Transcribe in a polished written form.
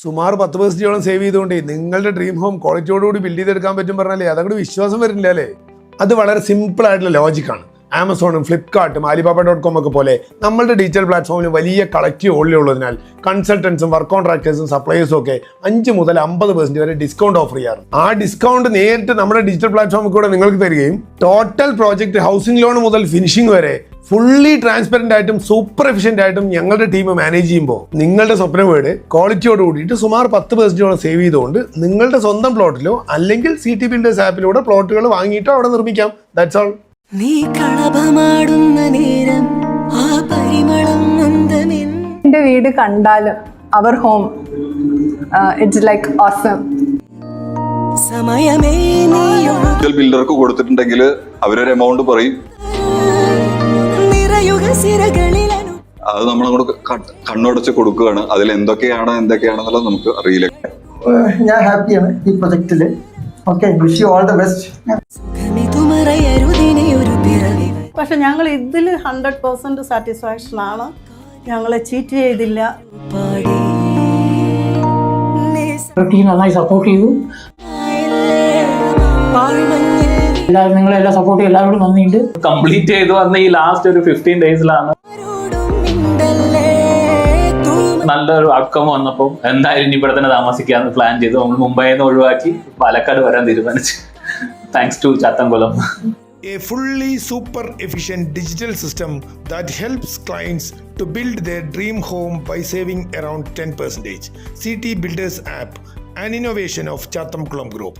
സുമാർ 10% save ചെയ്തുകൊണ്ടേ നിങ്ങളുടെ dream home ക്വാളിറ്റിയോടുകൂടി build ചെയ്തെടുക്കാൻ പറ്റും പറഞ്ഞാലേ അതങ്ങോട്ട് വിശ്വാസം വരുന്നില്ല അല്ലേ. അത് വളരെ സിമ്പിൾ ആയിട്ടുള്ള ലോജിക്കാണ്. ആമസോണും ഫ്ലിപ്കാർട്ടും Alibaba.com ഒക്കെ പോലെ നമ്മളുടെ ഡിജിറ്റൽ പ്ലാറ്റ്ഫോമിൽ വലിയ കളക്റ്റീവ് ഓൾറെഡി ഉള്ളതിനാൽ കൺസൾട്ടൻസും വർക്ക് കോൺട്രാക്ടേഴ്സും സപ്ലൈയേഴ്സും ഒക്കെ 5 മുതൽ 50% വരെ ഡിസ്കൗണ്ട് ഓഫർ ചെയ്യാറ്. ആ ഡിസ്കൗണ്ട് നേരിട്ട് നമ്മുടെ ഡിജിറ്റൽ പ്ലാറ്റ്ഫോമിൽ കൂടെ നിങ്ങൾക്ക് തരികയും ടോട്ടൽ പ്രോജക്റ്റ് ഹൗസിംഗ് ലോൺ മുതൽ ഫിനിഷിംഗ് വരെ ഫുള്ളി ട്രാൻസ്പെറന്റ് ആയിട്ടും സൂപ്പർ എഫിഷ്യന്റ് ആയിട്ടും ഞങ്ങളുടെ ടീം മാനേജ് ചെയ്യുമ്പോൾ നിങ്ങളുടെ സ്വപ്ന വീട് ക്വാളിറ്റിയോട് കൂടിയിട്ട് സുമാർ 10% സേവ് ചെയ്തുകൊണ്ട് നിങ്ങളുടെ സ്വന്തം പ്ലോട്ടിലോ അല്ലെങ്കിൽ CT ബിൽഡേഴ്സ് ആപ്പിലൂടെ പ്ലോട്ടുകൾ വാങ്ങിയിട്ടോ അവിടെ നിർമ്മിക്കാം. That's all. നീ കളഭമാടുന്ന നേരം ആ പരിമളം എന്റെ വീട് കണ്ടാലും our home it's like awesome. സമയമേ നീയോ ബിൽഡർക്ക് കൊടുത്തിട്ടുണ്ടെങ്കിൽ അവരൊരു എമൗണ്ട് പറയും, അത് നമ്മളങ്ങോട്ട് കണ്ണുടച്ച് കൊടുക്കുകയാണ്. അതിൽ എന്തൊക്കെയാണെന്നുള്ളത് നമുക്ക് അറിയില്ല. ഞാൻ ഹാപ്പിയാണ് ഈ പ്രൊജക്റ്റില്. Okay, wish you all the best. പക്ഷെ ഞങ്ങൾ ഇതിൽ 100% സാറ്റിസ്ഫാക്ഷൻ ആണ്. ഞങ്ങളെ ചീറ്റ് ചെയ്തില്ല. ടീം നന്നായി സപ്പോർട്ട് ചെയ്തു. എല്ലാവരും നിങ്ങളെല്ലാം സപ്പോർട്ട് ചെയ്യും. എല്ലാവരോടും നന്ദിയുണ്ട്. കംപ്ലീറ്റ് ചെയ്തു വന്ന ഈ ലാസ്റ്റ് ഒരു 15 ഡേയ്സിലാണ് നല്ലൊരു ഔട്ട്കം വന്നപ്പോൾ എന്തായാലും ഇനി ഇവിടെ തന്നെ താമസിക്കാന്ന് പ്ലാൻ ചെയ്തു. നമ്മൾ മുംബൈയിൽ നിന്ന് ഒഴിവാക്കി പാലക്കാട് വരാൻ തീരുമാനിച്ചു. Thanks to Chathankulam. A fully super efficient digital system that helps clients to build their dream home by saving around 10%. CT Builders app, an innovation of Chathamkulam Group.